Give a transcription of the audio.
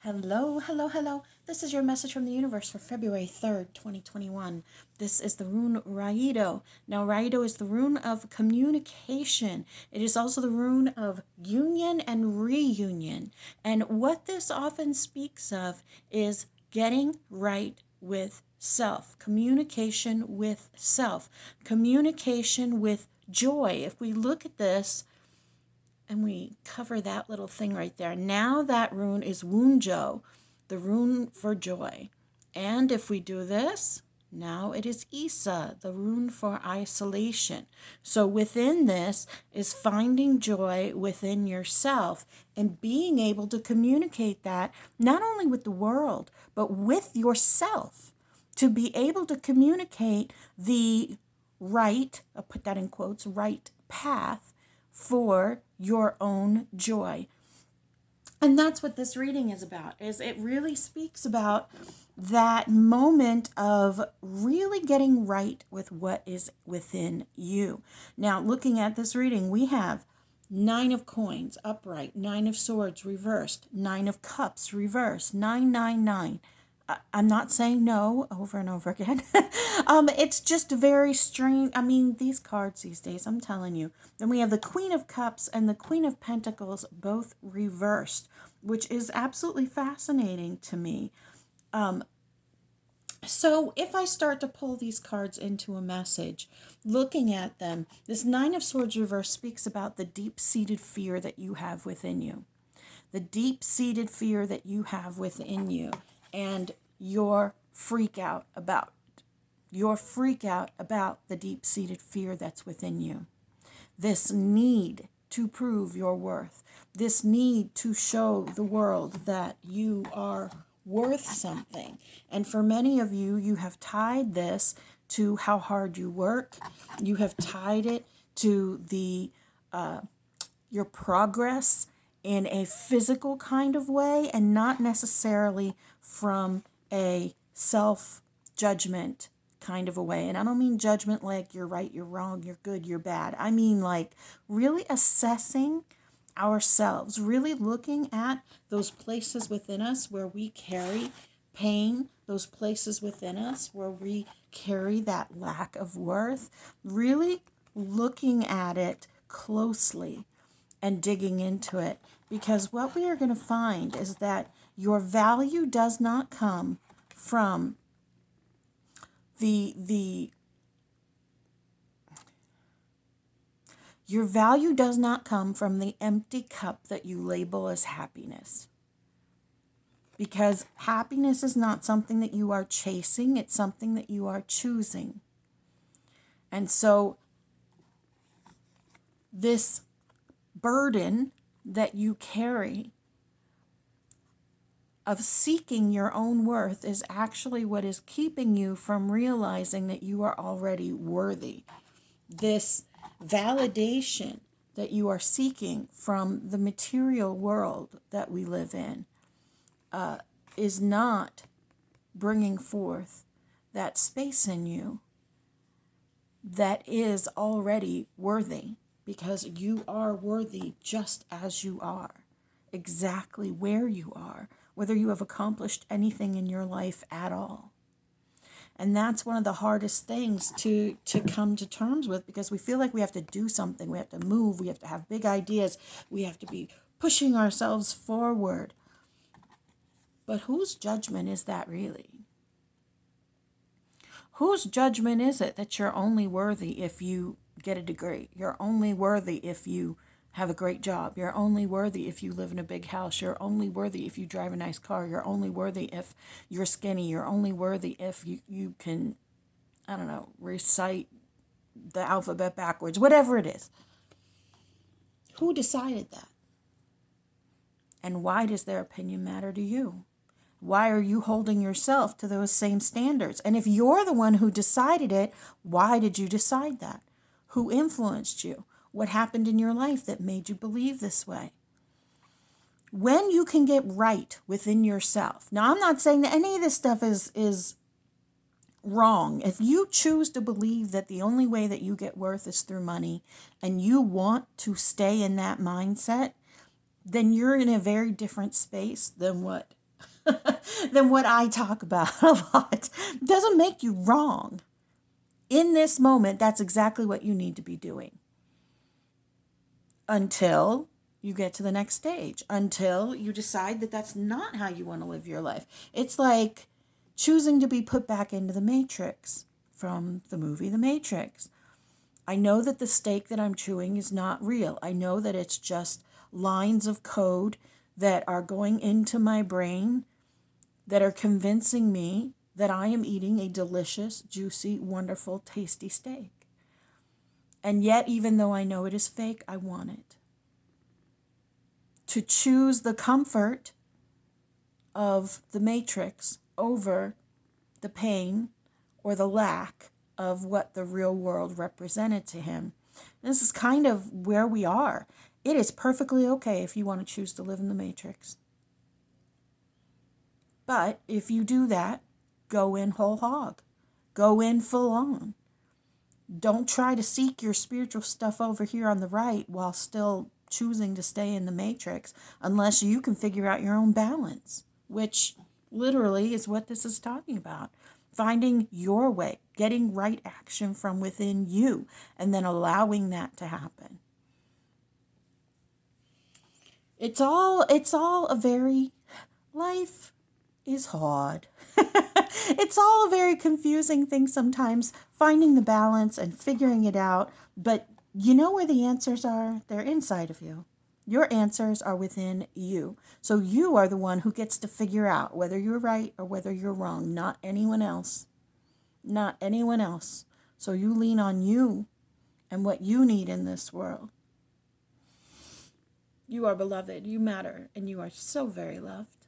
Hello, hello, hello. This is your message from the universe for February 3rd, 2021. This is the rune Raido. Now, Raido is the rune of communication. It is also the rune of union and reunion. And what this often speaks of is getting right with self, communication with self, communication with joy. If we look at this, and we cover that little thing right there. Now that rune is Wunjo, the rune for joy. And if we do this, now it is Isa, the rune for isolation. So within this is finding joy within yourself and being able to communicate that not only with the world, but with yourself. To be able to communicate the right, I'll put that in quotes, right path for your own joy. And that's what this reading is about, is it really speaks about that moment of really getting right with what is within you. Now, looking at this reading, we have 9 of coins upright, 9 of swords reversed, 9 of cups reversed, 999. I'm not saying no over and over again. It's just very strange. I mean, these cards these days, I'm telling you. Then we have the Queen of Cups and the Queen of Pentacles both reversed, which is absolutely fascinating to me. So if I start to pull these cards into a message, looking at them, this 9 of Swords reversed speaks about the deep-seated fear that you have within you. The deep-seated fear that you have within you. And your freak out about the deep-seated fear that's within you. This need to prove your worth. This need to show the world that you are worth something. And for many of you, you have tied this to how hard you work. You have tied it to the your progress in a physical kind of way and not necessarily from a self-judgment kind of a way. And I don't mean judgment like you're right, you're wrong, you're good, you're bad. I mean like really assessing ourselves, really looking at those places within us where we carry pain, those places within us where we carry that lack of worth, really looking at it closely and digging into it, because what we are going to find is that your value does not come from your value does not come from the empty cup that you label as happiness. Because happiness is not something that you are chasing, it's something that you are choosing. And so this burden that you carry of seeking your own worth is actually what is keeping you from realizing that you are already worthy. This validation that you are seeking from the material world that we live in is not bringing forth that space in you that is already worthy. Because you are worthy just as you are, exactly where you are, whether you have accomplished anything in your life at all. And that's one of the hardest things to come to terms with, because we feel like we have to do something, we have to move, we have to have big ideas, we have to be pushing ourselves forward. But whose judgment is that really? Whose judgment is it that you're only worthy if you get a degree? You're only worthy if you have a great job. You're only worthy if you live in a big house. You're only worthy if you drive a nice car. You're only worthy if you're skinny. You're only worthy if you can, I don't know, recite the alphabet backwards, whatever it is. Who decided that? And why does their opinion matter to you? Why are you holding yourself to those same standards? And if you're the one who decided it, why did you decide that? Who influenced you? What happened in your life that made you believe this way? When you can get right within yourself. Now, I'm not saying that any of this stuff is wrong. If you choose to believe that the only way that you get worth is through money, and you want to stay in that mindset, then you're in a very different space than what than what I talk about a lot. Doesn't make you wrong. In this moment, that's exactly what you need to be doing. Until you get to the next stage, until you decide that that's not how you want to live your life. It's like choosing to be put back into the Matrix from the movie The Matrix. I know that the steak that I'm chewing is not real. I know that it's just lines of code that are going into my brain that are convincing me that I am eating a delicious, juicy, wonderful, tasty steak. And yet, even though I know it is fake, I want it. To choose the comfort of the Matrix over the pain or the lack of what the real world represented to him. This is kind of where we are. It is perfectly okay if you want to choose to live in the Matrix. But if you do that, go in whole hog. Go in full on. Don't try to seek your spiritual stuff over here on the right while still choosing to stay in the Matrix unless you can figure out your own balance, which literally is what this is talking about. Finding your way, getting right action from within you, and then allowing that to happen. It's all a very, life is hard. It's all a very confusing thing sometimes, finding the balance and figuring it out. But you know where the answers are? They're inside of you. Your answers are within you. So you are the one who gets to figure out whether you're right or whether you're wrong, not anyone else. Not anyone else. So you lean on you and what you need in this world. You are beloved, you matter, and you are so very loved.